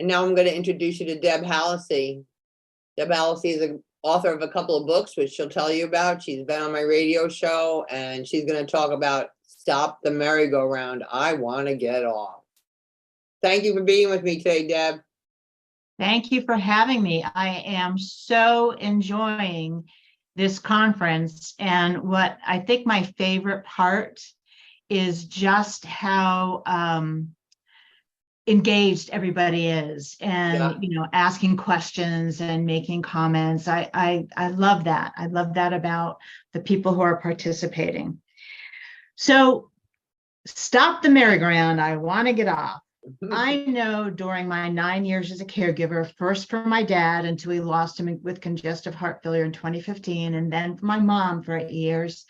And now I'm going to introduce you to Deb Hallisey. Deb Hallisey is the author of a couple of books, which she'll tell you about. She's been on my radio show, and she's going to talk about Stop the Merry-Go-Round. I want to get off. Thank you for being with me today, Deb. Thank you for having me. I am so enjoying this conference. And what I think my favorite part is just how engaged everybody is, and asking questions and making comments. I love that. I love that about the people who are participating. So stop the merry-go-round. I want to get off. I know during my 9 years as a caregiver, first for my dad until we lost him with congestive heart failure in 2015, and then for my mom for 8 years,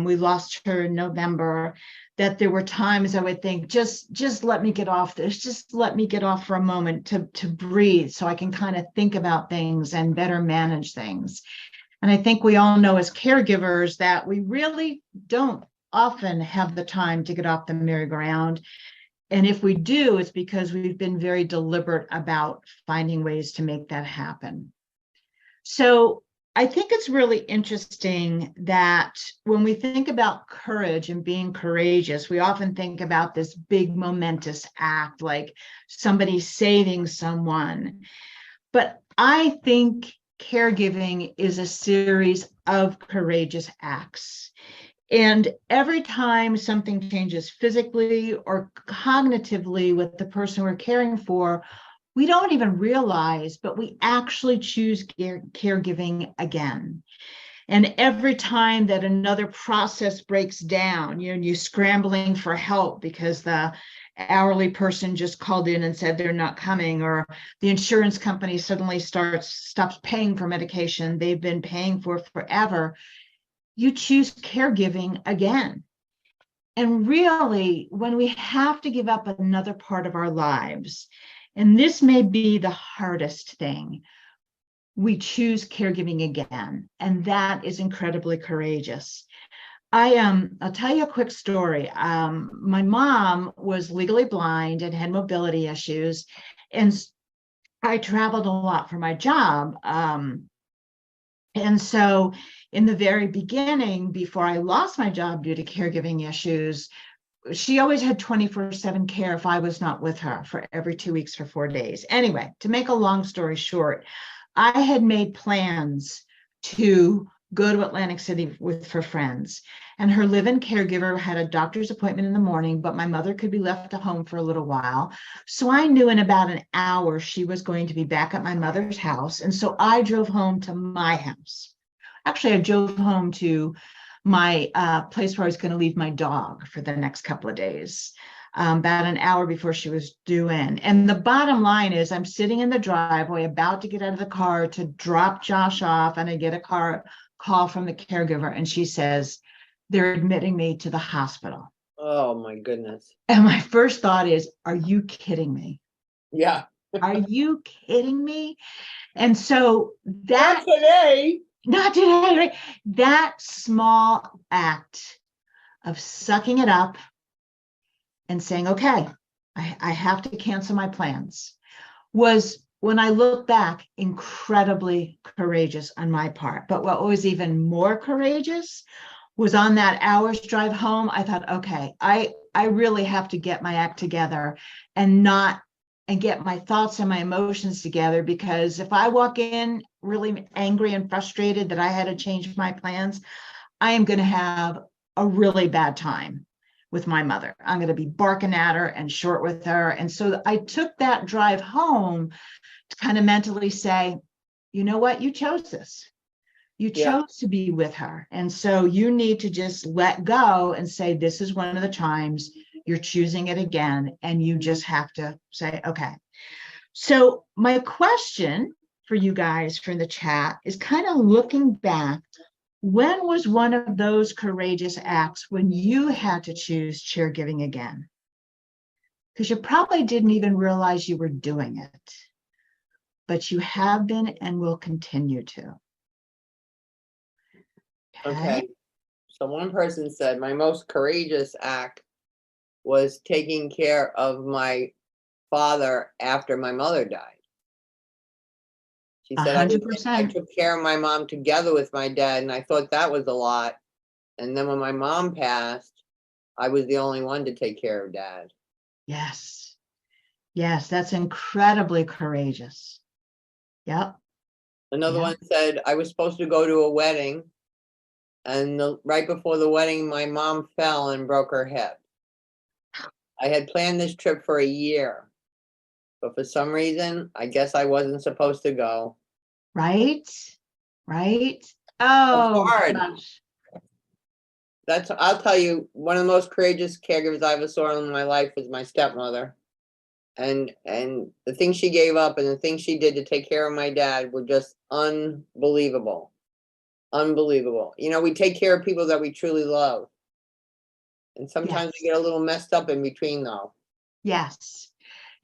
we lost her in November, that there were times I would think, just let me get off this, just let me get off for a moment to breathe so I can kind of think about things and better manage things. And I think we all know as caregivers that we really don't often have the time to get off the merry-go-round. And if we do, it's because we've been very deliberate about finding ways to make that happen. So I think it's really interesting that when we think about courage and being courageous, we often think about this big momentous act, like somebody saving someone. But I think caregiving is a series of courageous acts. And every time something changes physically or cognitively with the person we're caring for, we don't even realize, but we actually choose caregiving again. And every time that another process breaks down, you're scrambling for help because the hourly person just called in and said they're not coming, or the insurance company suddenly stops paying for medication they've been paying for forever. You choose caregiving again. And really, when we have to give up another part of our lives, and this may be the hardest thing, we choose caregiving again. And that is incredibly courageous. I'll tell you a quick story. My mom was legally blind and had mobility issues. And I traveled a lot for my job. And so in the very beginning, before I lost my job due to caregiving issues, she always had 24/7 care if I was not with her for every 2 weeks for 4 days. Anyway, to make a long story short, I had made plans to go to Atlantic City for friends. And her live-in caregiver had a doctor's appointment in the morning, but my mother could be left at home for a little while. So I knew in about an hour she was going to be back at my mother's house. And so I drove home to my house. Actually, I drove home to my place where I was going to leave my dog for the next couple of days, about an hour before she was due in. And the bottom line is I'm sitting in the driveway about to get out of the car to drop Josh off, and I get a call from the caregiver, and she says, they're admitting me to the hospital. Oh my goodness. And my first thought is, are you kidding me? Yeah. Are you kidding me? And so that not today, right? That small act of sucking it up and saying, okay, I have to cancel my plans, was, when I look back, incredibly courageous on my part. But what was even more courageous was on that hour's drive home, I thought, okay, I really have to get my act together and get my thoughts and my emotions together, because if I walk in really angry and frustrated that I had to change my plans, I am going to have a really bad time with my mother. I'm going to be barking at her and short with her. And so I took that drive home to kind of mentally say, you know what, you chose this. You chose to be with her. And so you need to just let go and say, this is one of the times you're choosing it again. And you just have to say, okay. So my question for you guys from the chat is kind of looking back. When was one of those courageous acts when you had to choose caregiving again? Because you probably didn't even realize you were doing it, but you have been and will continue to. Okay. So one person said, my most courageous act was taking care of my father after my mother died. She said, I 100%. took care of my mom together with my dad, and I thought that was a lot. And then when my mom passed, I was the only one to take care of dad. Yes. Yes, that's incredibly courageous. Yep. Another Yeah. one said, I was supposed to go to a wedding, and right before the wedding, my mom fell and broke her hip. I had planned this trip for a year, but for some reason, I guess I wasn't supposed to go. Right? Right? Oh, hard. gosh. I'll tell you, one of the most courageous caregivers I ever saw in my life was my stepmother. And the things she gave up and the things she did to take care of my dad were just unbelievable. Unbelievable. You know, we take care of people that we truly love. And sometimes we get a little messed up in between, though. Yes.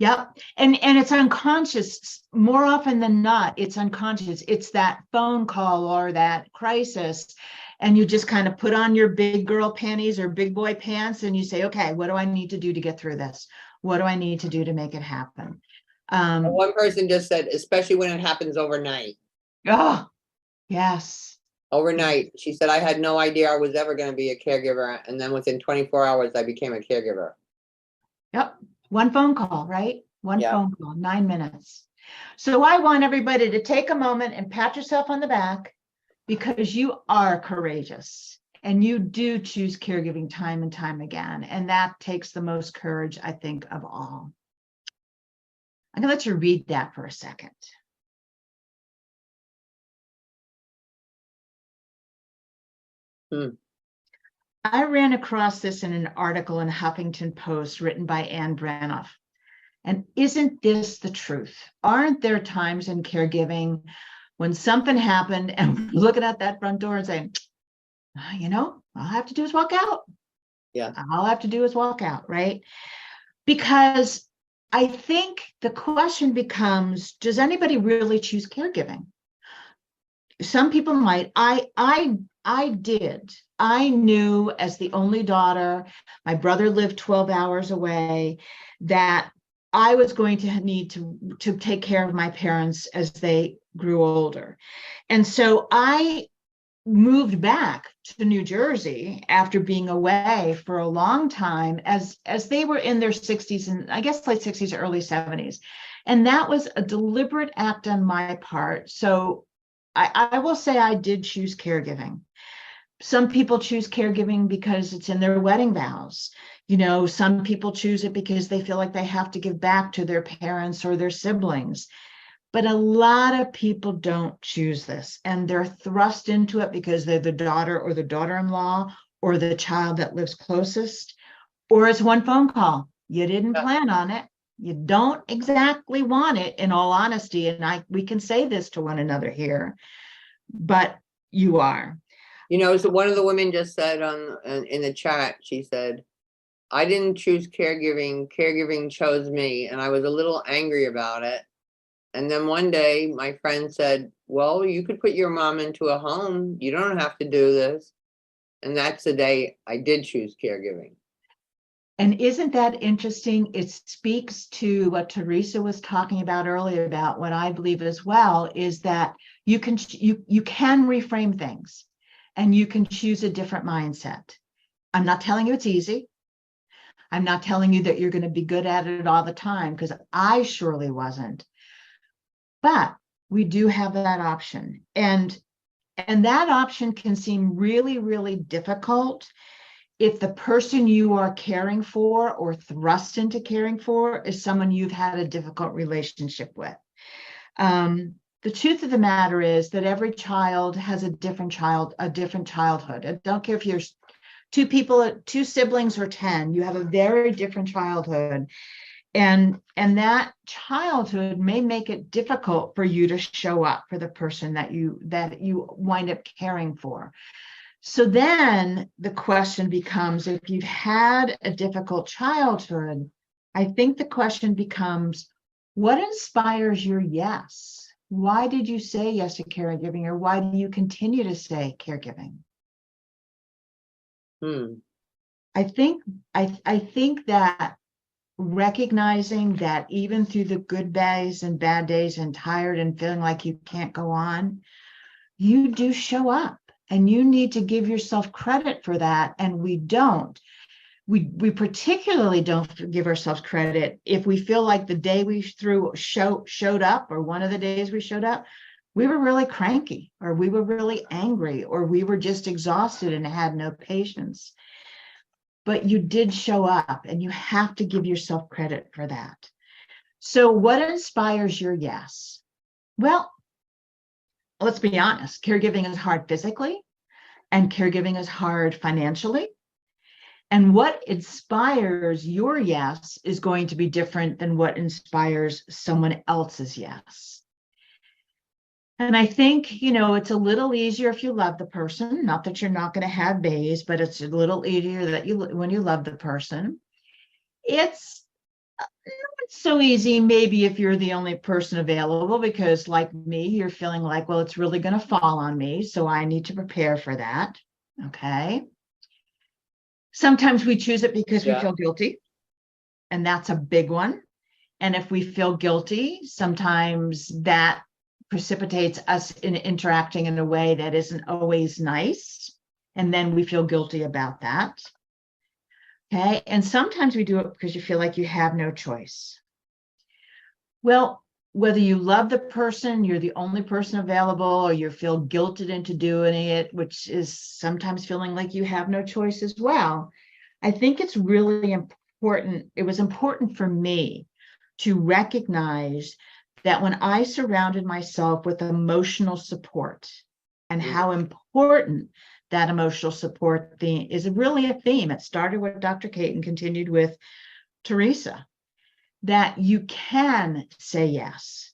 Yep. And it's unconscious. More often than not, it's unconscious. It's that phone call or that crisis. And you just kind of put on your big girl panties or big boy pants and you say, okay, what do I need to do to get through this? What do I need to do to make it happen? One person just said, especially when it happens overnight. Oh, yes. Overnight. She said, I had no idea I was ever going to be a caregiver. And then within 24 hours, I became a caregiver. Yep. One phone call, right? One Yeah. phone call, 9 minutes. So I want everybody to take a moment and pat yourself on the back because you are courageous and you do choose caregiving time and time again. And that takes the most courage, I think, of all. I'm going to let you read that for a second. I ran across this in an article in Huffington Post written by Anne Branoff. And isn't this the truth? Aren't there times in caregiving when something happened and we're looking at that front door and saying, you know, all I have to do is walk out. Yeah. All I have to do is walk out, right? Because I think the question becomes, does anybody really choose caregiving? Some people might. I did. I knew as the only daughter, my brother lived 12 hours away, that I was going to need to take care of my parents as they grew older. And so I moved back to New Jersey after being away for a long time as they were in their 60s and I guess late 60s, early 70s. And that was a deliberate act on my part. So I will say I did choose caregiving. Some people choose caregiving because it's in their wedding vows. You know, some people choose it because they feel like they have to give back to their parents or their siblings. But a lot of people don't choose this and they're thrust into it because they're the daughter or the daughter-in-law or the child that lives closest, or it's one phone call. You didn't plan on it. You don't exactly want it, in all honesty. And we can say this to one another here, but you are. You know, so one of the women just said in the chat, she said, I didn't choose caregiving. Caregiving chose me. And I was a little angry about it. And then one day my friend said, well, you could put your mom into a home. You don't have to do this. And that's the day I did choose caregiving. And isn't that interesting? It speaks to what Teresa was talking about earlier about what I believe as well, is that you can reframe things and you can choose a different mindset. I'm not telling you it's easy. I'm not telling you that you're going to be good at it all the time, because I surely wasn't. But we do have that option. And that option can seem really, really difficult if the person you are caring for or thrust into caring for is someone you've had a difficult relationship with. The truth of the matter is that every child has a different childhood. I don't care if you're two siblings or 10, you have a very different childhood. And that childhood may make it difficult for you to show up for the person that you wind up caring for. So then the question becomes, if you've had a difficult childhood, I think the question becomes, what inspires your yes? Why did you say yes to caregiving, or why do you continue to say caregiving? I think that recognizing that even through the good days and bad days and tired and feeling like you can't go on, you do show up, and you need to give yourself credit for that. And we don't. We particularly don't give ourselves credit if we feel like the day we showed up, or one of the days we showed up, we were really cranky, or we were really angry, or we were just exhausted and had no patience. But you did show up, and you have to give yourself credit for that. So what inspires your yes? Well, let's be honest, caregiving is hard physically, and caregiving is hard financially. And what inspires your yes is going to be different than what inspires someone else's yes. And I think, it's a little easier if you love the person, not that you're not going to have days, but it's a little easier that when you love the person. It's not so easy maybe if you're the only person available, because like me, you're feeling like, well, it's really going to fall on me, so I need to prepare for that. Okay. Sometimes we choose it because we feel guilty, and that's a big one. And if we feel guilty, sometimes that precipitates us in interacting in a way that isn't always nice. And then we feel guilty about that. Okay. And sometimes we do it because you feel like you have no choice. Well, whether you love the person, you're the only person available, or you feel guilted into doing it, which is sometimes feeling like you have no choice as well. I think it's really important. It was important for me to recognize that when I surrounded myself with emotional support, and how important that emotional support theme is really a theme. It started with Dr. Kate and continued with Teresa, that you can say yes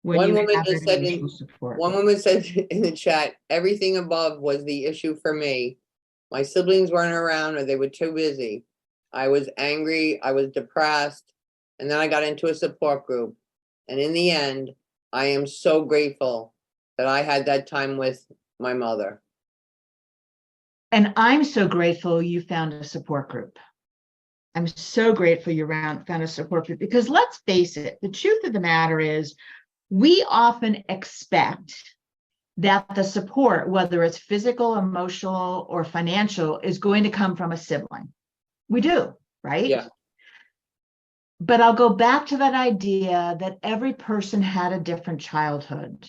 when One you woman have just that said emotional support. One woman said in the chat, everything above was the issue for me. My siblings weren't around, or they were too busy. I was angry, I was depressed, and then I got into a support group. And in the end, I am so grateful that I had that time with my mother. And I'm so grateful you found a support group. I'm so grateful you found a support group, because let's face it, the truth of the matter is we often expect that the support, whether it's physical, emotional, or financial, is going to come from a sibling. We do, right? Yeah. But I'll go back to that idea that every person had a different childhood.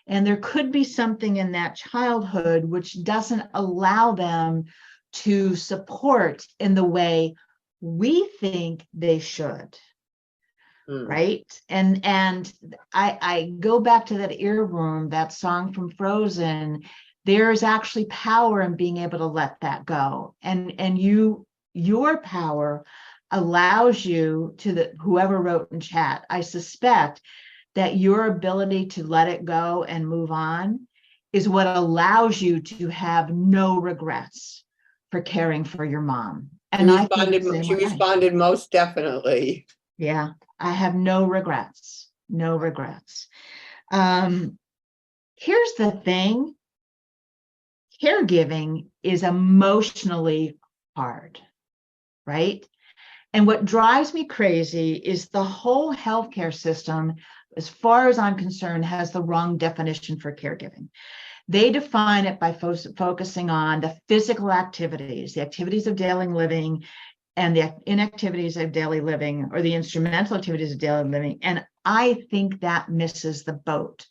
And there could be something in that childhood which doesn't allow them to support in the way we think they should. Right. And I go back to that earworm, that song from Frozen. There's actually power in being able to let that go. And your power allows you to whoever wrote in chat, I suspect that your ability to let it go and move on is what allows you to have no regrets for caring for your mom. And she responded most definitely. Yeah, I have no regrets, no regrets. Here's the thing. Caregiving is emotionally hard, right? And what drives me crazy is the whole healthcare system, as far as I'm concerned, has the wrong definition for caregiving. They define it by focusing on the physical activities, the activities of daily living, and the inactivities of daily living, or the instrumental activities of daily living. And I think that misses the boat,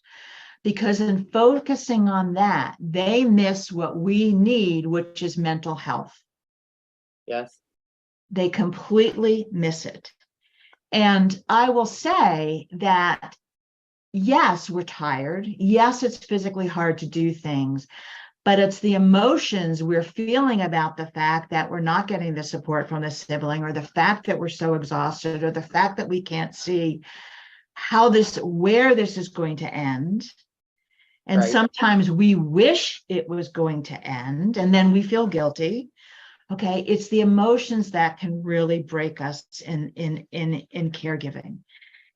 because in focusing on that, they miss what we need, which is mental health. Yes. They completely miss it. And I will say that, yes, we're tired. Yes, it's physically hard to do things, but it's the emotions we're feeling about the fact that we're not getting the support from the sibling, or the fact that we're so exhausted, or the fact that we can't see where this is going to end. And sometimes we wish it was going to end, and then we feel guilty. Okay, it's the emotions that can really break us in caregiving.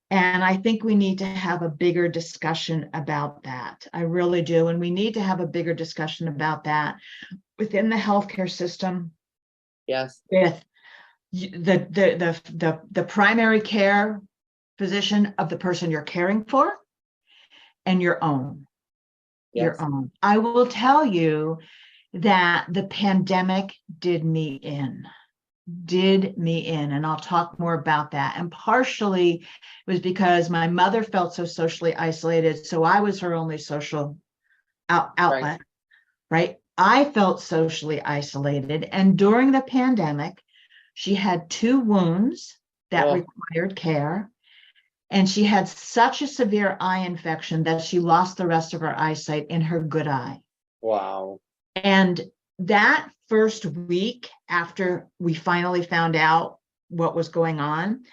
And I think we need to have a bigger discussion about that. I really do. And we need to have a bigger discussion about that within the healthcare system. Yes. With the primary care physician of the person you're caring for, and your own. Yes. Your own. I will tell you that the pandemic did me in, and I'll talk more about that. And partially it was because my mother felt so socially isolated, so I was her only social outlet, right? I felt socially isolated, and during the pandemic, she had 2 wounds that required care, and she had such a severe eye infection that she lost the rest of her eyesight in her good eye. Wow. And that first week after we finally found out what was going on,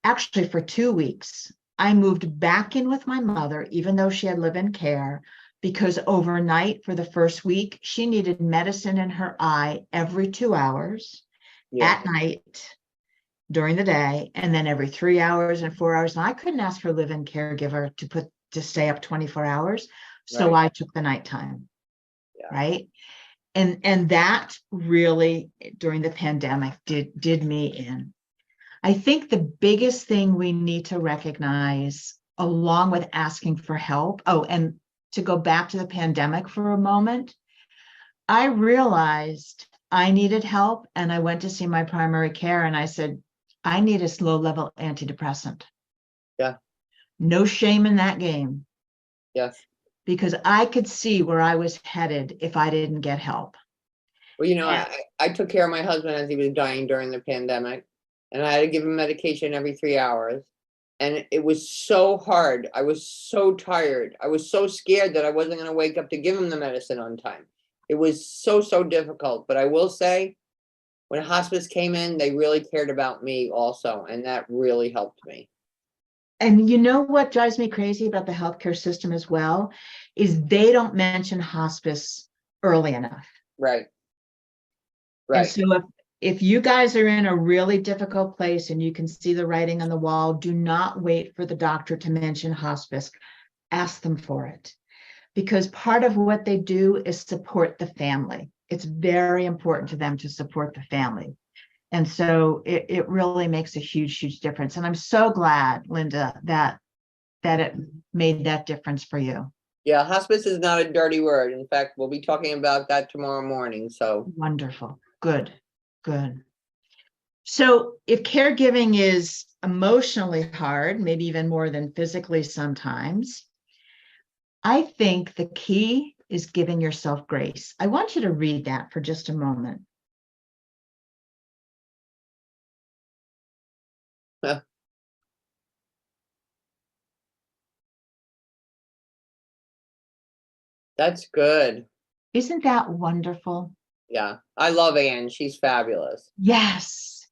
actually for 2 weeks, I moved back in with my mother, even though she had live-in care, because overnight for the first week, she needed medicine in her eye every 2 hours at night during the day, and then every 3 hours and 4 hours. And I couldn't ask her live-in caregiver to stay up 24 hours. So I took the nighttime, right? And that really, during the pandemic, did me in. I think the biggest thing we need to recognize, along with asking for help, and to go back to the pandemic for a moment, I realized I needed help, and I went to see my primary care, and I said, I need a low-level antidepressant. Yeah. No shame in that game. Yes. Because I could see where I was headed if I didn't get help. Well, you know, I took care of my husband as he was dying during the pandemic, and I had to give him medication every 3 hours. And it was so hard. I was so tired. I was so scared that I wasn't going to wake up to give him the medicine on time. It was so difficult. But I will say, when hospice came in, they really cared about me also, and that really helped me. And you know what drives me crazy about the healthcare system as well, is they don't mention hospice early enough. Right. And so if you guys are in a really difficult place and you can see the writing on the wall, do not wait for the doctor to mention hospice. Ask them for it. Because part of what they do is support the family. It's very important to them to support the family. And so it really makes a huge difference. And I'm so glad, Linda, that it made that difference for you. Yeah, hospice is not a dirty word. In fact, we'll be talking about that tomorrow morning. So wonderful. Good. So if caregiving is emotionally hard, maybe even more than physically sometimes, I think the key is giving yourself grace. I want you to read that for just a moment. That's good. Isn't that wonderful? Yeah, I love Anne. She's fabulous. Yes.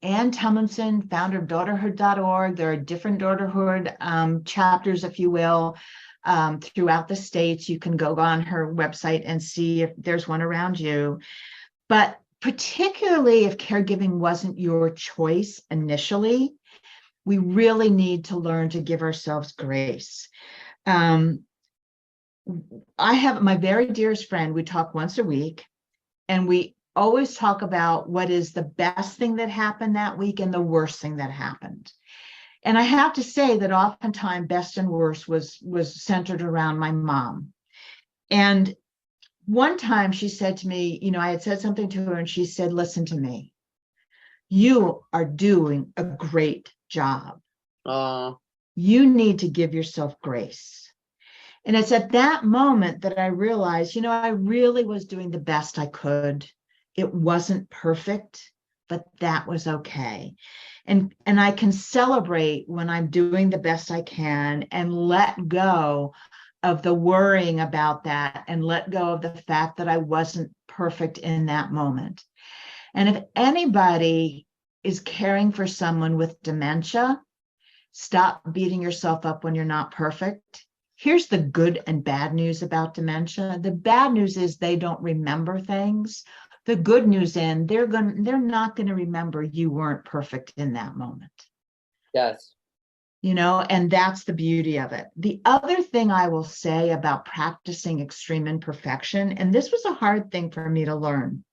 Anne Tomlinson, founder of daughterhood.org. There are different daughterhood chapters, if you will, throughout the states. You can go on her website and see if there's one around you. But particularly if caregiving wasn't your choice initially, we really need to learn to give ourselves grace. I have my very dearest friend, we talk once a week, and we always talk about what is the best thing that happened that week and the worst thing that happened. And I have to say that oftentimes best and worst was centered around my mom. And one time she said to me, you know, I had said something to her and she said, listen to me, you are doing a great job. You need to give yourself grace. And it's at that moment that I realized, you know, I really was doing the best I could. It wasn't perfect, but that was okay. And I can celebrate when I'm doing the best I can and let go of the worrying about that and let go of the fact that I wasn't perfect in that moment. And if anybody is caring for someone with dementia, stop beating yourself up when you're not perfect. Here's the good and bad news about dementia. The bad news is they don't remember things. The good news is they're not going to remember you weren't perfect in that moment. Yes. You know, and that's the beauty of it. The other thing I will say about practicing extreme imperfection, and this was a hard thing for me to learn,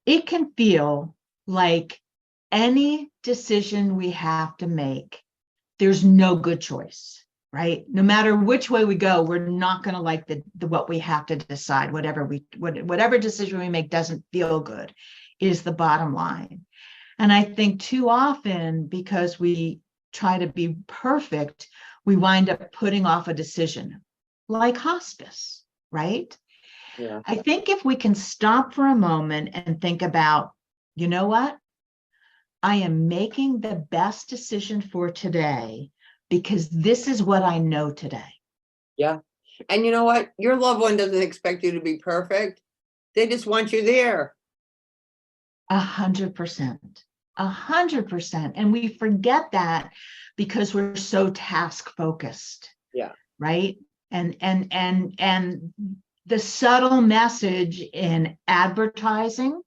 it can feel like any decision we have to make, there's no good choice, right? No matter which way we go, we're not going to like the what we have to decide. Whatever decision we make doesn't feel good is the bottom line. And I think too often, because we try to be perfect, we wind up putting off a decision like hospice, right? Yeah. I think if we can stop for a moment and think about, you know what? I am making the best decision for today because this is what I know today. Yeah. And you know what? Your loved one doesn't expect you to be perfect. They just want you there. 100%. 100%. And we forget that because we're so task focused. Yeah. Right. And the subtle message in advertising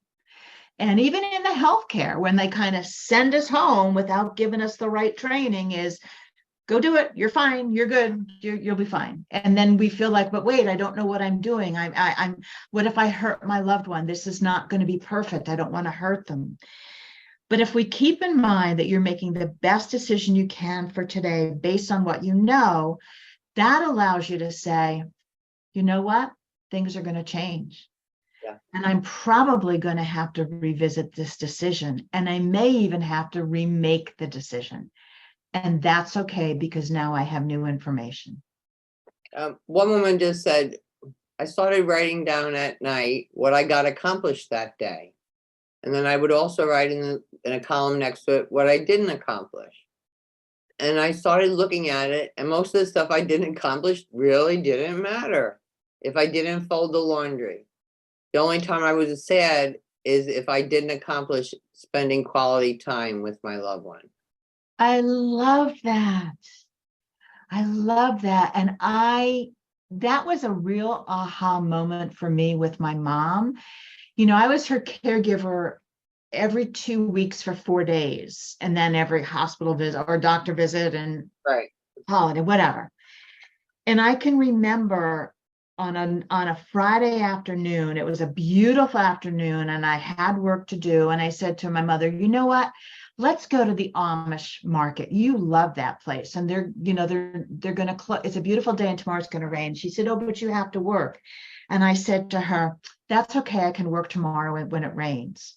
and even in the healthcare, when they kind of send us home without giving us the right training, is go do it. You're fine. You're good. You'll be fine. And then we feel like, but wait, I don't know what I'm doing. What if I hurt my loved one? This is not going to be perfect. I don't want to hurt them. But if we keep in mind that you're making the best decision you can for today based on what you know, that allows you to say, you know what? Things are going to change. Yeah. And I'm probably going to have to revisit this decision. And I may even have to remake the decision. And that's okay because now I have new information. One woman just said, I started writing down at night what I got accomplished that day. And then I would also write in a column next to it what I didn't accomplish. And I started looking at it, and most of the stuff I didn't accomplish really didn't matter. If I didn't fold the laundry, the only time I was sad is if I didn't accomplish spending quality time with my loved one. I love that. I love that. And that was a real aha moment for me with my mom. You know, I was her caregiver every 2 weeks for 4 days, and then every hospital visit or doctor visit and right. holiday, whatever. And I can remember on a Friday afternoon, it was a beautiful afternoon, and I had work to do. And I said to my mother, you know what? Let's go to the Amish market. You love that place. And they're going to close. It's a beautiful day and tomorrow's going to rain. She said, oh, but you have to work. And I said to her, that's okay. I can work tomorrow when it rains.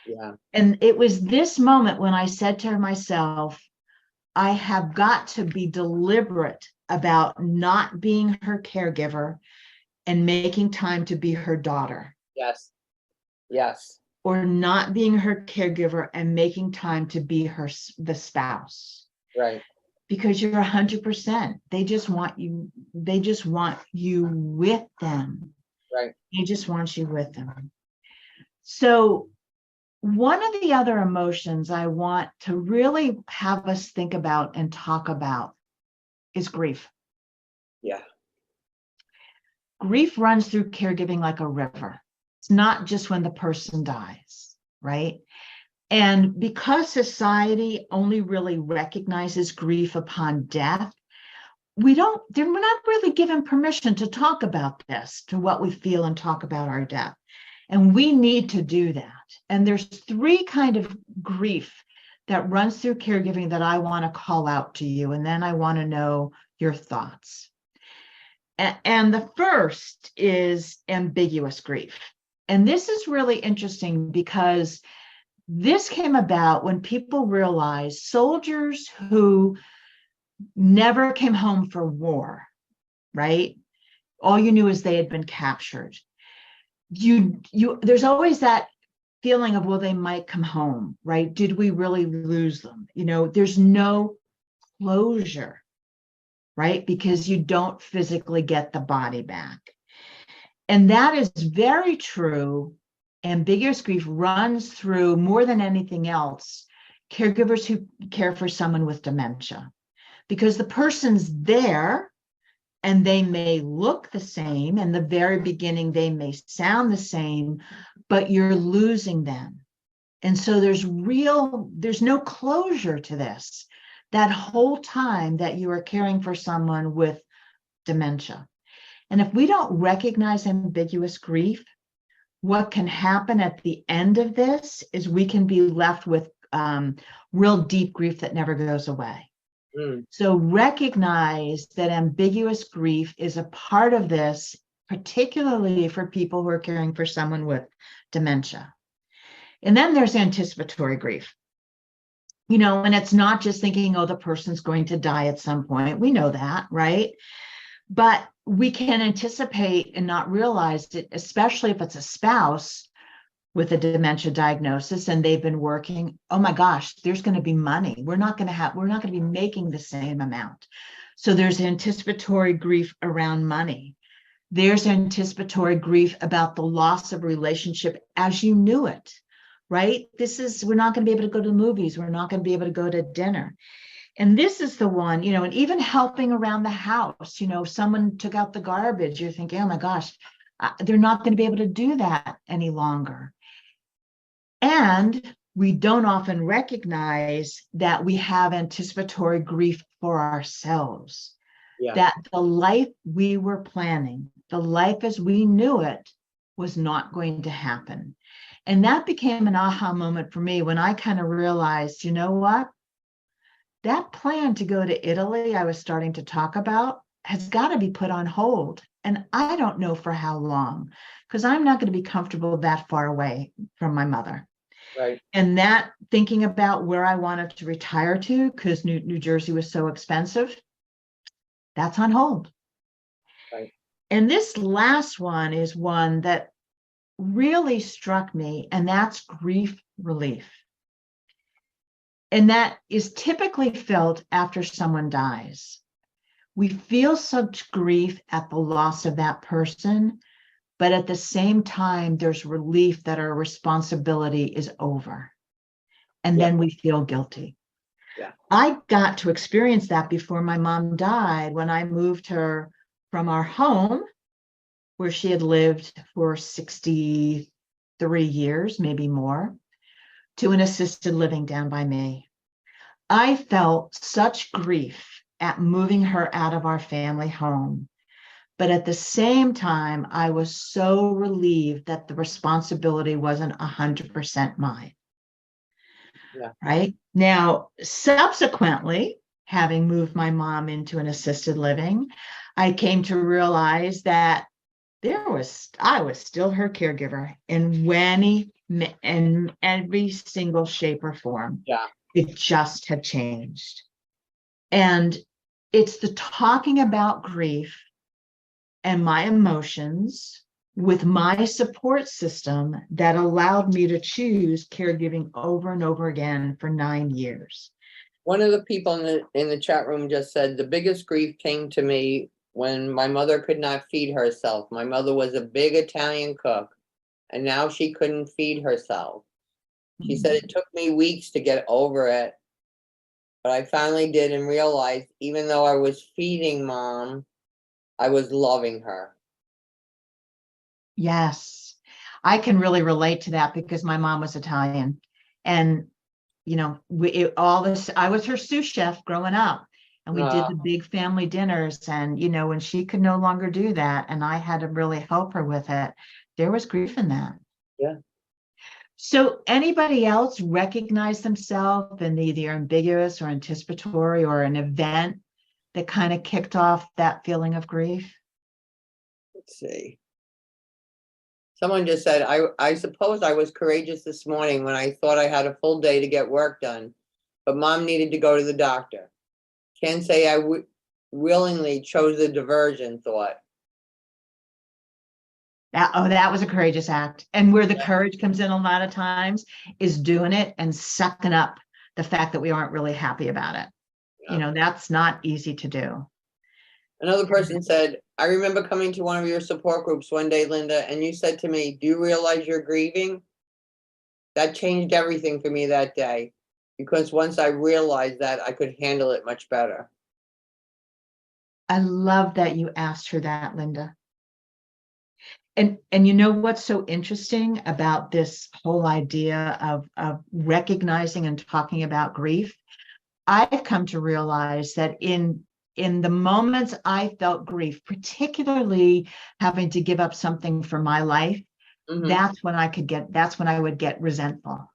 Yeah. And it was this moment when I said to myself, I have got to be deliberate about not being her caregiver and making time to be her daughter. Yes. Yes. Or not being her caregiver and making time to be the spouse. Right. Because you're 100%. They just want you with them. Right. They just want you with them. So one of the other emotions I want to really have us think about and talk about is grief. Yeah. Grief runs through caregiving like a river. It's not just when the person dies, right? And because society only really recognizes grief upon death, we're not really given permission to talk about this, to what we feel and talk about our death. And we need to do that. And there's 3 kinds of grief that runs through caregiving that I want to call out to you. And then I want to know your thoughts. And the first is ambiguous grief. And this is really interesting because this came about when people realized soldiers who never came home for war, right? All you knew is they had been captured. There's always that feeling of, well, they might come home, right? Did we really lose them? You know, there's no closure, right? Because you don't physically get the body back. And that is very true. Ambiguous grief runs through, more than anything else, caregivers who care for someone with dementia, because the person's there and they may look the same. In the very beginning, they may sound the same, but you're losing them. And so there's no closure to this that whole time that you are caring for someone with dementia. And if we don't recognize ambiguous grief, what can happen at the end of this is we can be left with real deep grief that never goes away. So recognize that ambiguous grief is a part of this, particularly for people who are caring for someone with dementia. And then there's anticipatory grief. And it's not just thinking, oh, the person's going to die at some point. We know that, right? But we can anticipate and not realize it, especially if it's a spouse with a dementia diagnosis and they've been working. Oh my gosh, there's going to be money. We're not going to be making the same amount. So there's anticipatory grief around money. There's anticipatory grief about the loss of relationship as you knew it, right? We're not going to be able to go to the movies. We're not going to be able to go to dinner. And this is the one, and even helping around the house, if someone took out the garbage, you're thinking, oh my gosh, they're not going to be able to do that any longer. And we don't often recognize that we have anticipatory grief for ourselves, that the life we were planning, the life as we knew it, was not going to happen. And that became an aha moment for me when I kind of realized, you know what? That plan to go to Italy I was starting to talk about has got to be put on hold. And I don't know for how long, because I'm not going to be comfortable that far away from my mother. Right. And that thinking about where I wanted to retire to, because New Jersey was so expensive, that's on hold. Right. And this last one is one that really struck me, and that's grief relief. And that is typically felt after someone dies. We feel such grief at the loss of that person, but at the same time, there's relief that our responsibility is over. And then we feel guilty. Yeah. I got to experience that before my mom died when I moved her from our home, where she had lived for 63 years, maybe more, to an assisted living down by me. I felt such grief at moving her out of our family home. But at the same time, I was so relieved that the responsibility wasn't 100% mine. Yeah. Right? Now, subsequently, having moved my mom into an assisted living, I came to realize that I was still her caregiver in every single shape or form. Yeah. It just had changed. And it's the talking about grief and my emotions with my support system that allowed me to choose caregiving over and over again for 9 years. One of the people in the chat room just said, the biggest grief came to me when my mother could not feed herself. My mother was a big Italian cook, and now she couldn't feed herself. She said it took me weeks to get over it, but I finally did and realized even though I was feeding Mom, I was loving her. Yes, I can really relate to that because my mom was Italian, and I was her sous chef growing up, and we did the big family dinners. And when she could no longer do that, and I had to really help her with it, there was grief in that. Yeah. So anybody else recognize themselves in either ambiguous or anticipatory or an event that kind of kicked off that feeling of grief? Let's see. Someone just said, I suppose I was courageous this morning when I thought I had a full day to get work done, but Mom needed to go to the doctor. Can't say I willingly chose the diversion thought. That was a courageous act. And where the courage comes in a lot of times is doing it and sucking up the fact that we aren't really happy about it. Yeah. That's not easy to do. Another person said, I remember coming to one of your support groups one day, Linda, and you said to me, do you realize you're grieving? That changed everything for me that day, because once I realized that, I could handle it much better. I love that you asked her that, Linda. And you know what's so interesting about this whole idea of recognizing and talking about grief? I've come to realize that in the moments I felt grief, particularly having to give up something for my life, Mhm. that's when I would get resentful.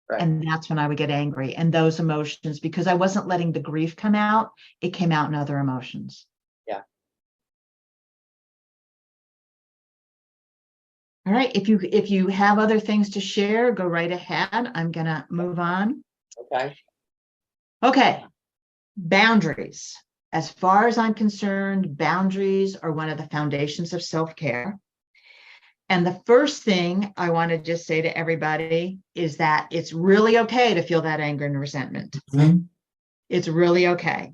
Right. And that's when I would get angry, and those emotions, because I wasn't letting the grief come out, it came out in other emotions. Yeah. All right, if you have other things to share, go right ahead. I'm gonna move on. Okay. Okay, boundaries. As far as I'm concerned, boundaries are one of the foundations of self-care. And the first thing I want to just say to everybody is that it's really okay to feel that anger and resentment. It's really okay.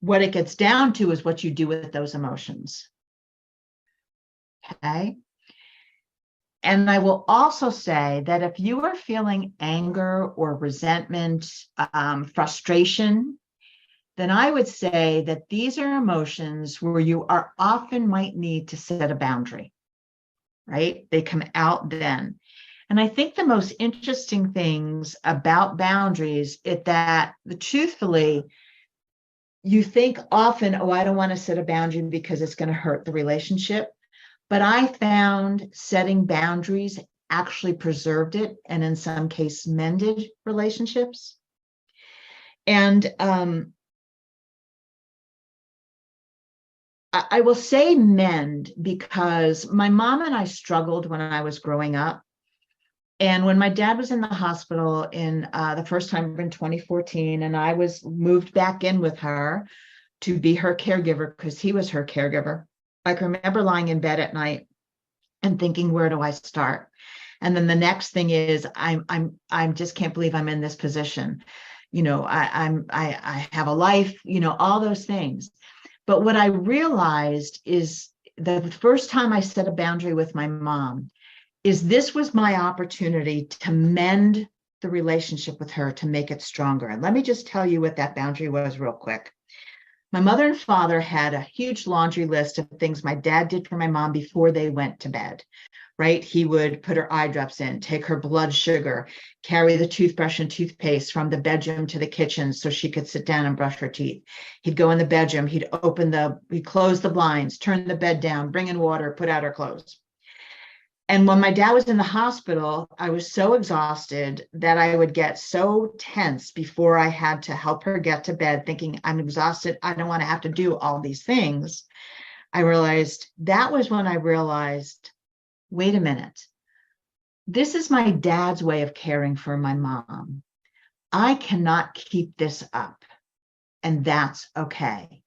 What it gets down to is what you do with those emotions. Okay. And I will also say that if you are feeling anger or resentment, frustration, then I would say that these are emotions where you are often might need to set a boundary, right? They come out then. And I think the most interesting things about boundaries is that, truthfully, you think often, oh, I don't want to set a boundary because it's going to hurt the relationship. But I found setting boundaries actually preserved it, and in some cases mended relationships. And I will say mend because my mom and I struggled when I was growing up. And when my dad was in the hospital in the first time in 2014, and I was moved back in with her to be her caregiver because he was her caregiver, I can remember lying in bed at night and thinking, where do I start? And then the next thing is, I'm just can't believe I'm in this position. You know, I have a life, you know, all those things. But what I realized is the first time I set a boundary with my mom is this was my opportunity to mend the relationship with her, to make it stronger. And let me just tell you what that boundary was real quick. My mother and father had a huge laundry list of things my dad did for my mom before they went to bed, right? He would put her eye drops in, take her blood sugar, carry the toothbrush and toothpaste from the bedroom to the kitchen so she could sit down and brush her teeth. He'd go in the bedroom, he'd close the blinds, turn the bed down, bring in water, put out her clothes. And when my dad was in the hospital, I was so exhausted that I would get so tense before I had to help her get to bed, thinking, I'm exhausted, I don't want to have to do all these things. That was when I realized, wait a minute, this is my dad's way of caring for my mom. I cannot keep this up, and that's okay.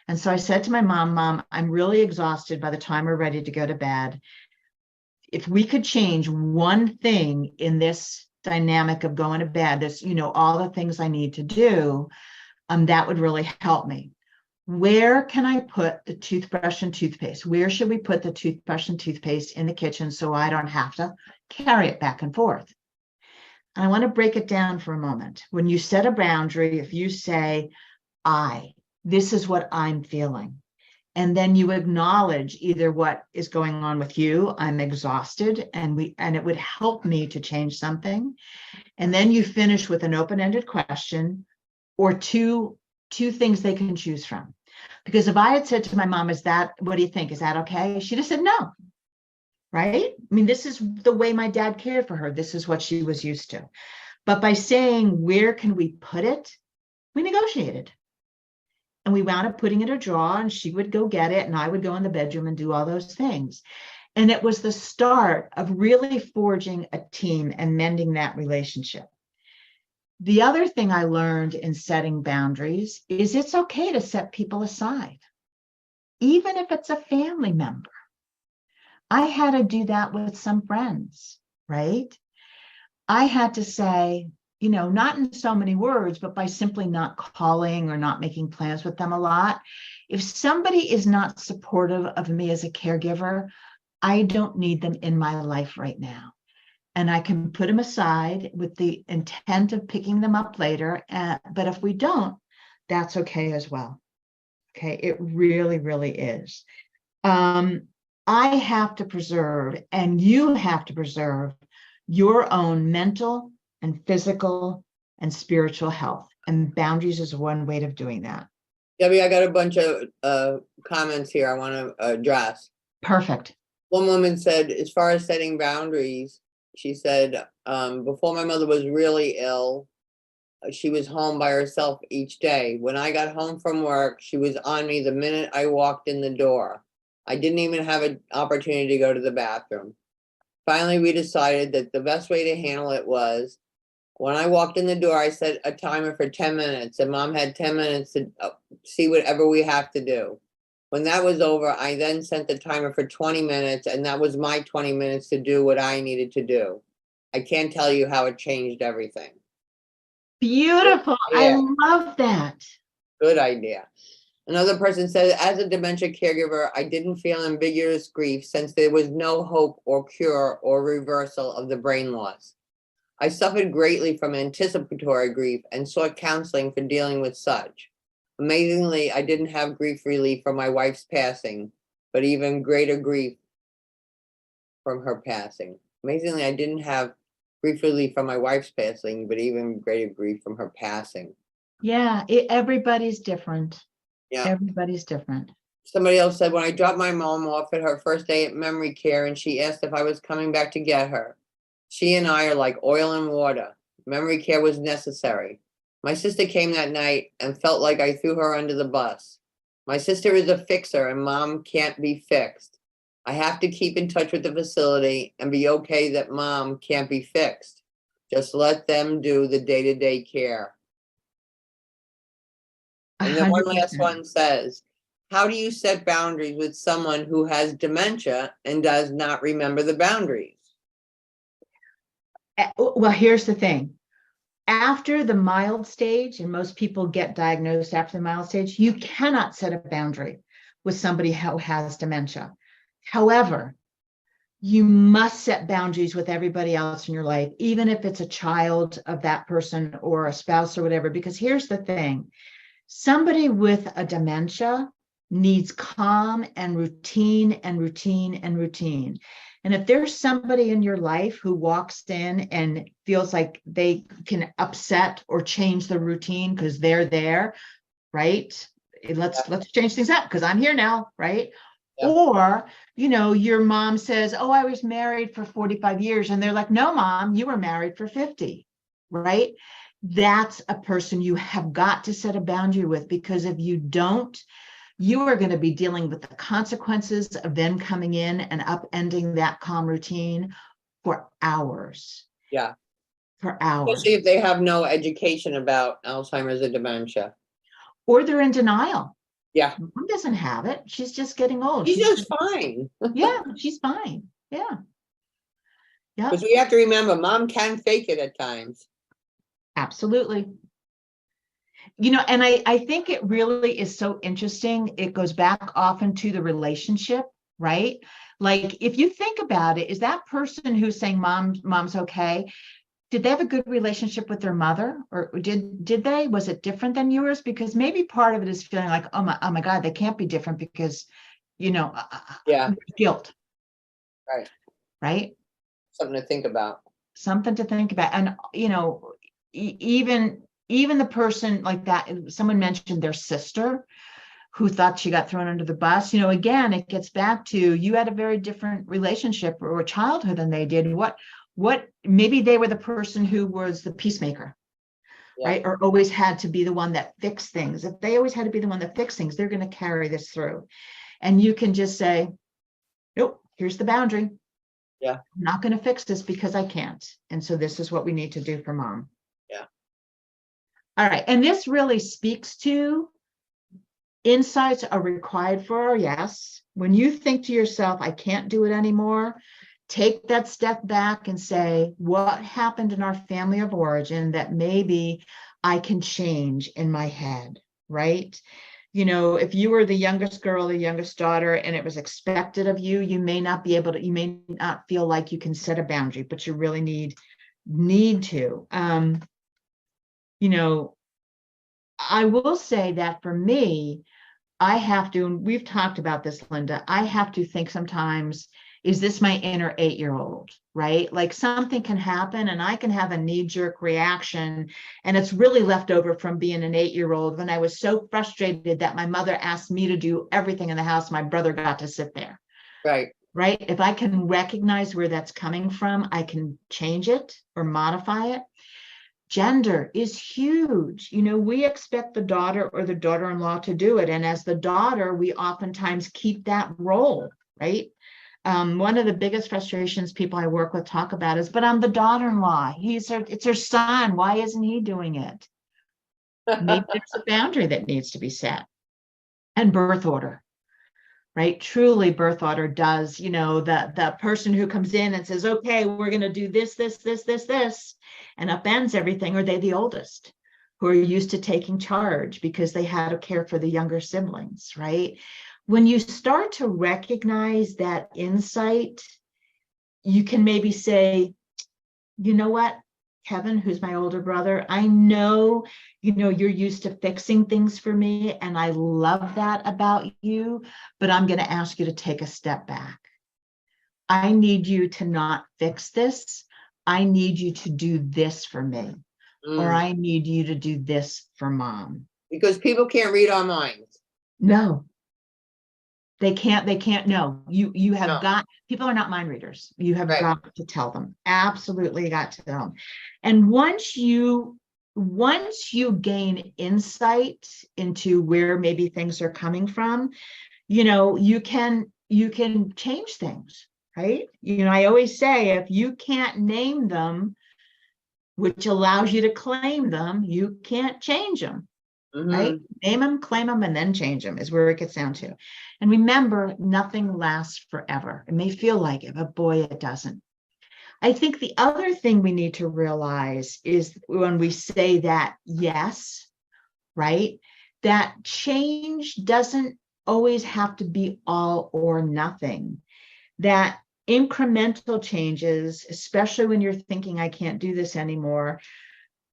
And so I said to my mom, I'm really exhausted by the time we're ready to go to bed. If we could change one thing in this dynamic of going to bed, this, you know, all the things I need to do, that would really help me. Where can I put the toothbrush and toothpaste? Where should we put the toothbrush and toothpaste in the kitchen so I don't have to carry it back and forth? And I want to break it down for a moment. When you set a boundary, if you say, this is what I'm feeling, and then you acknowledge either what is going on with you, I'm exhausted, and it would help me to change something. And then you finish with an open-ended question or two things they can choose from. Because if I had said to my mom, what do you think? Is that okay? She'd have said no, right? I mean, this is the way my dad cared for her. This is what she was used to. But by saying, where can we put it? We negotiated. And we wound up putting it in a drawer, and she would go get it, and I would go in the bedroom and do all those things. And it was the start of really forging a team and mending that relationship. The other thing I learned in setting boundaries is it's okay to set people aside, even if it's a family member. I had to do that with some friends, right? I had to say, you know, not in so many words, but by simply not calling or not making plans with them a lot. If somebody is not supportive of me as a caregiver, I don't need them in my life right now. And I can put them aside with the intent of picking them up later. But if we don't, that's okay as well. Okay, it really, really is. I have to preserve, and you have to preserve, your own mental and physical and spiritual health. And boundaries is one way of doing that. Debbie, I got a bunch of comments here I want to address. Perfect. One woman said, as far as setting boundaries, she said, before my mother was really ill, she was home by herself each day. When I got home from work, she was on me the minute I walked in the door. I didn't even have an opportunity to go to the bathroom. Finally, we decided that the best way to handle it was, when I walked in the door, I set a timer for 10 minutes, and Mom had 10 minutes to see whatever we have to do. When that was over, I then set the timer for 20 minutes, and that was my 20 minutes to do what I needed to do. I can't tell you how it changed everything. Beautiful. Yeah. I love that. Good idea. Another person said, as a dementia caregiver, I didn't feel ambiguous grief since there was no hope or cure or reversal of the brain loss. I suffered greatly from anticipatory grief and sought counseling for dealing with such. Amazingly, I didn't have grief relief from my wife's passing, but even greater grief from her passing. Amazingly, I didn't have grief relief from my wife's passing, but even greater grief from her passing. Yeah, everybody's different. Yeah. Everybody's different. Somebody else said, when I dropped my mom off at her first day at memory care and she asked if I was coming back to get her, she and I are like oil and water. Memory care was necessary. My sister came that night and felt like I threw her under the bus. My sister is a fixer and Mom can't be fixed. I have to keep in touch with the facility and be okay that Mom can't be fixed. Just let them do the day-to-day care. And then one last 100%. one says, how do you set boundaries with someone who has dementia and does not remember the boundaries? Well, here's the thing. After the mild stage, and most people get diagnosed after the mild stage, you cannot set a boundary with somebody who has dementia. However, you must set boundaries with everybody else in your life, even if it's a child of that person or a spouse or whatever, because here's the thing. Somebody with a dementia needs calm and routine and routine and routine. And if there's somebody in your life who walks in and feels like they can upset or change the routine because they're there, right? Let's change things up because I'm here now, right? Yeah. Or, your mom says, oh, I was married for 45 years. And they're like, no, Mom, you were married for 50, right? That's a person you have got to set a boundary with, because if you don't, you are going to be dealing with the consequences of them coming in and upending that calm routine for hours. Yeah. For hours. Especially if they have no education about Alzheimer's or dementia. Or they're in denial. Yeah. Mom doesn't have it. She's just getting old. She's just fine. Yeah, she's fine. Yeah. Yeah. Because we have to remember, Mom can fake it at times. Absolutely. And I think it really is so interesting. It goes back often to the relationship, right? Like, if you think about it, is that person who's saying mom's okay, did they have a good relationship with their mother, or did they? Was it different than yours? Because maybe part of it is feeling like, oh my God, they can't be different because, guilt. Right. Right. Something to think about. Something to think about. And, even the person like that, someone mentioned their sister who thought she got thrown under the bus. Again, it gets back to, you had a very different relationship or childhood than they did. What maybe they were the person who was the peacemaker, yeah, right? Or always had to be the one that fixed things. If they always had to be the one that fixed things, they're going to carry this through. And you can just say, nope, here's the boundary. Yeah. I'm not going to fix this because I can't. And so this is what we need to do for Mom. Yeah. All right. And this really speaks to insights are required for our yes. When you think to yourself, I can't do it anymore, take that step back and say, what happened in our family of origin that maybe I can change in my head, right? If you were the youngest girl, the youngest daughter, and it was expected of you, you may not be able to, you may not feel like you can set a boundary, but you really need to. I will say that for me, I have to, and we've talked about this, Linda, I have to think sometimes, is this my inner 8-year-old, right? Like, something can happen and I can have a knee-jerk reaction, and it's really left over from being an 8-year-old when I was so frustrated that my mother asked me to do everything in the house. My brother got to sit there. Right. right? If I can recognize where that's coming from, I can change it or modify it. Gender is huge. You know, we expect the daughter or the daughter-in-law to do it. And as the daughter, we oftentimes keep that role, right? One of the biggest frustrations people I work with talk about is, but I'm the daughter-in-law. It's her son. Why isn't he doing it? Maybe there's a boundary that needs to be set. And birth order, right? Truly, birth order does, you know, the person who comes in and says, okay, we're going to do this, and upends everything. Are they the oldest who are used to taking charge because they had to care for the younger siblings, right? When you start to recognize that insight, you can maybe say, you know what, Kevin, who's my older brother, I know, you know, you're used to fixing things for me, and I love that about you, but I'm going to ask you to take a step back. I need you to not fix this. I need you to do this for me, or I need you to do this for mom. Because people can't read our minds. No. They can't know. You have No. got, people are not mind readers. You have Right. got to tell them. Absolutely got to tell them. And once you gain insight into where maybe things are coming from, you know, you can change things, right? You know, I always say, if you can't name them, which allows you to claim them, you can't change them. Right? Name them, claim them, and then change them is where it gets down to. And remember, nothing lasts forever. It may feel like it, but boy, it doesn't. I think the other thing we need to realize is when we say that yes, right, that change doesn't always have to be all or nothing. That incremental changes, especially when you're thinking, I can't do this anymore,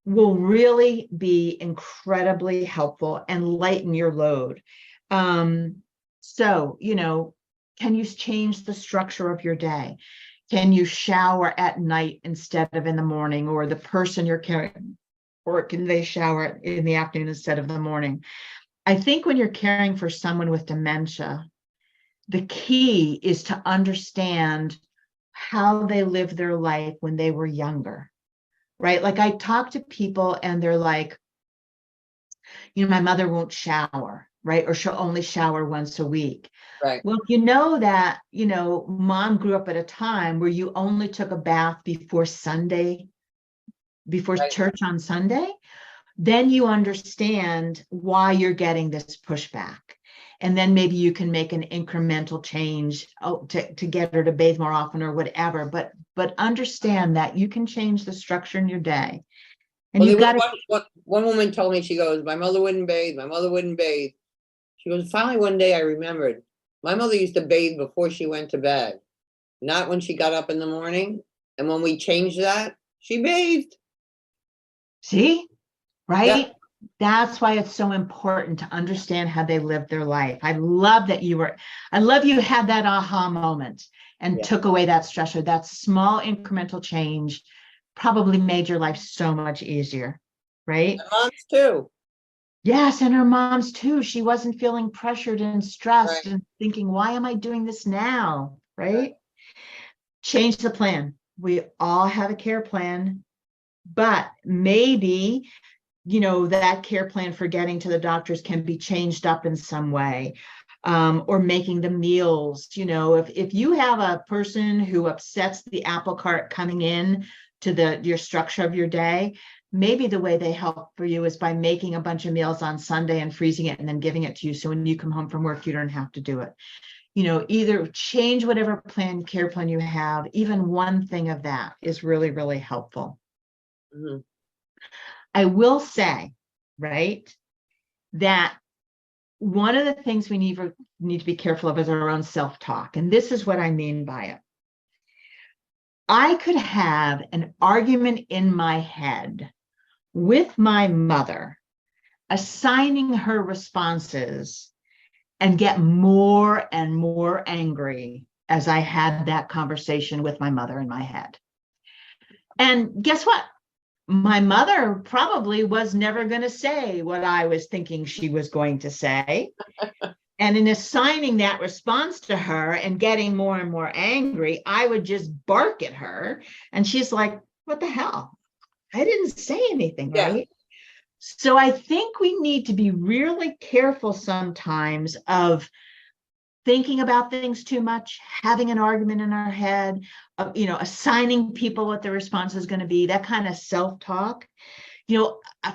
will really be incredibly helpful and lighten your load. So, you know, can you change the structure of your day? Can you shower at night instead of in the morning, or the person you're caring for, can they shower in the afternoon instead of the morning? I think when you're caring for someone with dementia, the key is to understand how they lived their life when they were younger. Right? Like, I talk to people and they're like, you know, my mother won't shower, right? Or she'll only shower once a week. Right. Well, you know that, you know, mom grew up at a time where you only took a bath before Sunday, before Right. church on Sunday, then you understand why you're getting this pushback. And then maybe you can make an incremental change to get her to bathe more often or whatever. But understand that you can change the structure in your day. And you've got to. One woman told me, she goes, my mother wouldn't bathe. My mother wouldn't bathe. She goes, finally one day I remembered, my mother used to bathe before she went to bed, not when she got up in the morning. And when we changed that, she bathed. See, right? Yep. That's why it's so important to understand how they lived their life. I love you had that aha moment and took away that stressor. That small incremental change probably made your life so much easier, right? My mom's too. Yes, and her mom's too. She wasn't feeling pressured and stressed Right. and thinking, why am I doing this now, right? Change the plan. We all have a care plan, but maybe, you know, that care plan for getting to the doctors can be changed up in some way, or making the meals. You know, if you have a person who upsets the apple cart coming in to your structure of your day, maybe the way they help for you is by making a bunch of meals on Sunday and freezing it and then giving it to you. So when you come home from work, you don't have to do it. You know, either change whatever care plan you have. Even one thing of that is really, really helpful. I will say, right, that one of the things we need to be careful of is our own self-talk. And this is what I mean by it. I could have an argument in my head with my mother, assigning her responses, and get more and more angry as I had that conversation with my mother in my head. And guess what? My mother probably was never going to say what I was thinking she was going to say. And in assigning that response to her and getting more and more angry, I would just bark at her. And she's like, what the hell? I didn't say anything, right? So I think we need to be really careful sometimes of thinking about things too much, having an argument in our head, assigning people what the response is going to be, that kind of self-talk.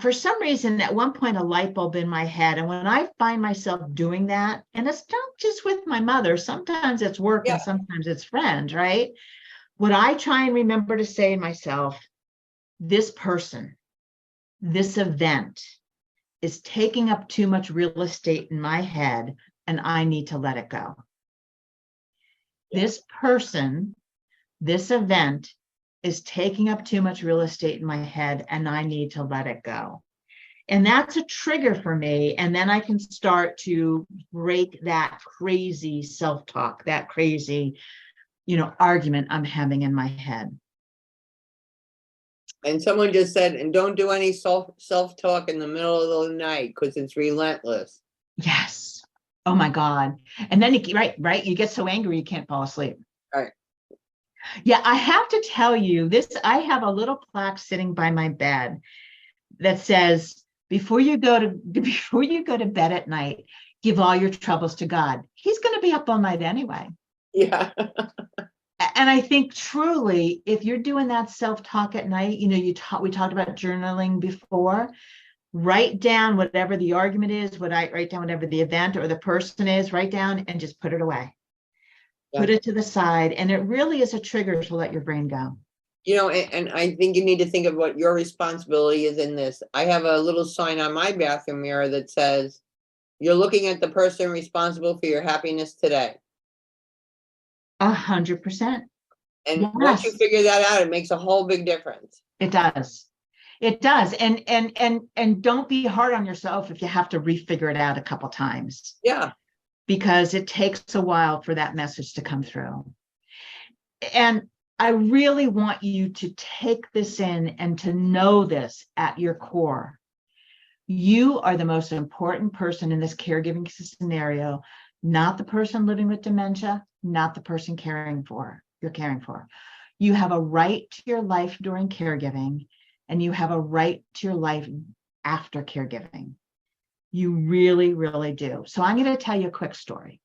For some reason, at one point, a light bulb in my head. And when I find myself doing that, and it's not just with my mother, sometimes it's work and sometimes it's friends, right? What I try and remember to say to myself, this person, this event is taking up too much real estate in my head, and I need to let it go. This person, this event is taking up too much real estate in my head, and I need to let it go. And that's a trigger for me. And then I can start to break that crazy self-talk, that crazy, argument I'm having in my head. And someone just said, and don't do any self-talk in the middle of the night because it's relentless. Yes. Oh my God. And then right. You get so angry, you can't fall asleep. Right. Yeah, I have to tell you this. I have a little plaque sitting by my bed that says, before you go to bed at night, give all your troubles to God. He's going to be up all night anyway. Yeah. And I think truly, if you're doing that self-talk at night, we talked about journaling before. Write down whatever the argument is, write down whatever the event or the person is, write down and just put it away. Yeah. Put it to the side. And it really is a trigger to let your brain go. And I think you need to think of what your responsibility is in this. I have a little sign on my bathroom mirror that says, you're looking at the person responsible for your happiness today. 100%. And yes. Once you figure that out, it makes a whole big difference. It does. It does. And don't be hard on yourself if you have to refigure it out a couple times. Yeah. Because it takes a while for that message to come through. And I really want you to take this in and to know this at your core. You are the most important person in this caregiving scenario, not the person living with dementia, not the person you're caring for. You have a right to your life during caregiving, and you have a right to your life after caregiving. You really, really do. So I'm going to tell you a quick story.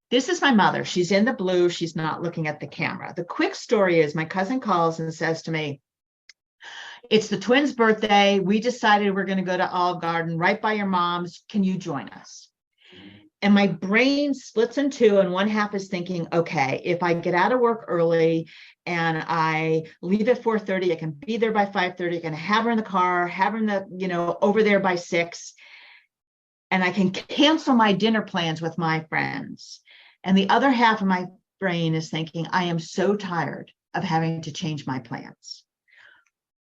This is my mother. She's in the blue. She's not looking at the camera. The quick story is my cousin calls and says to me, it's the twins' birthday. We decided we're going to go to Olive Garden right by your mom's. Can you join us? And my brain splits in two, and one half is thinking, okay, if I get out of work early and I leave at 4:30, I can be there by 5:30, I can have her in the car, have her in the, over there by 6, and I can cancel my dinner plans with my friends. And the other half of my brain is thinking, I am so tired of having to change my plans.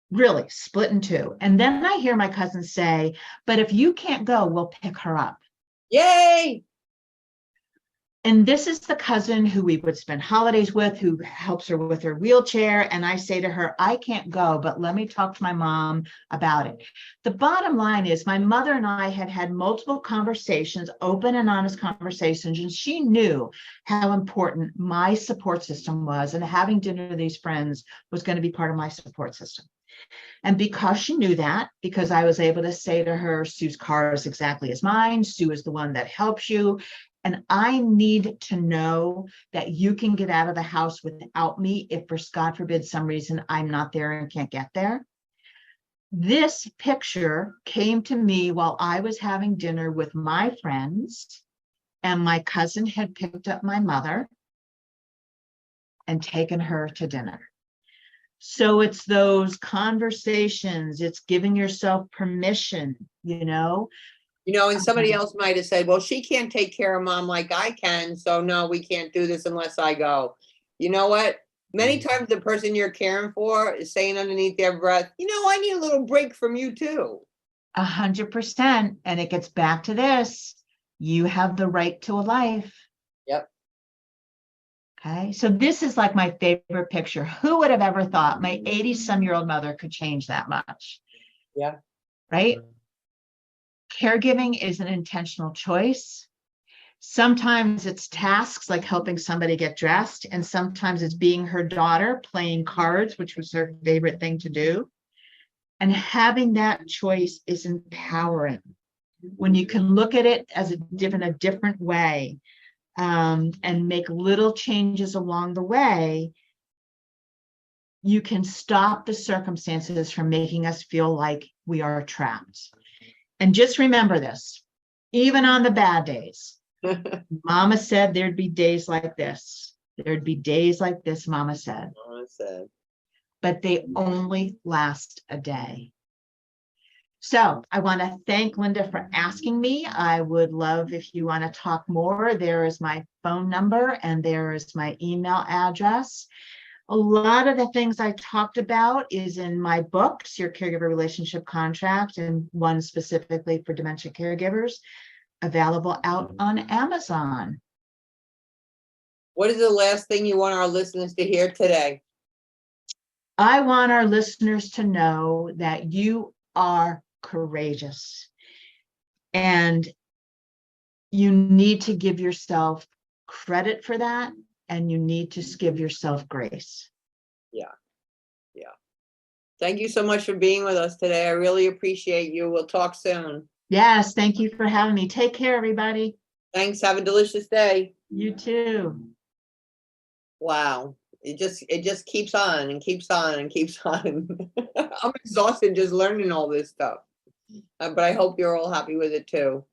Really split in two. And then I hear my cousin say, but if you can't go, we'll pick her up. Yay! And this is the cousin who we would spend holidays with, who helps her with her wheelchair. And I say to her, I can't go, but let me talk to my mom about it. The bottom line is my mother and I had had multiple conversations, open and honest conversations, and she knew how important my support system was, and having dinner with these friends was going to be part of my support system. And because she knew that, because I was able to say to her, Sue's car is exactly as mine, Sue is the one that helps you, and I need to know that you can get out of the house without me if, for God forbid, some reason I'm not there and can't get there. This picture came to me while I was having dinner with my friends, and my cousin had picked up my mother and taken her to dinner. So it's those conversations, it's giving yourself permission, and somebody else might have said, well, she can't take care of mom like I can, so no, we can't do this unless I go. You know what? Many times the person you're caring for is saying underneath their breath, I need a little break from you too. 100%. And it gets back to this. You have the right to a life. Yep. Okay. So this is like my favorite picture. Who would have ever thought my 80-some-year-old mother could change that much? Yeah. Right? Caregiving is an intentional choice. Sometimes it's tasks like helping somebody get dressed, and sometimes it's being her daughter playing cards, which was her favorite thing to do. And having that choice is empowering. When you can look at it as a different way, and make little changes along the way, you can stop the circumstances from making us feel like we are trapped. And just remember this, even on the bad days, Mama said there'd be days like this. There'd be days like this, Mama said. Mama said. But they only last a day. So I want to thank Linda for asking me. I would love if you want to talk more. There is my phone number and there is my email address. A lot of the things I talked about is in my books, Your Caregiver Relationship Contract, and one specifically for dementia caregivers, available out on Amazon. What is the last thing you want our listeners to hear today? I want our listeners to know that you are courageous and you need to give yourself credit for that, and you need to give yourself grace. Yeah. Thank you so much for being with us today. I really appreciate you. We'll talk soon. Yes, thank you for having me. Take care, everybody. Thanks. Have a delicious day. You too. Wow. It just keeps on and keeps on and keeps on. I'm exhausted just learning all this stuff. But I hope you're all happy with it too.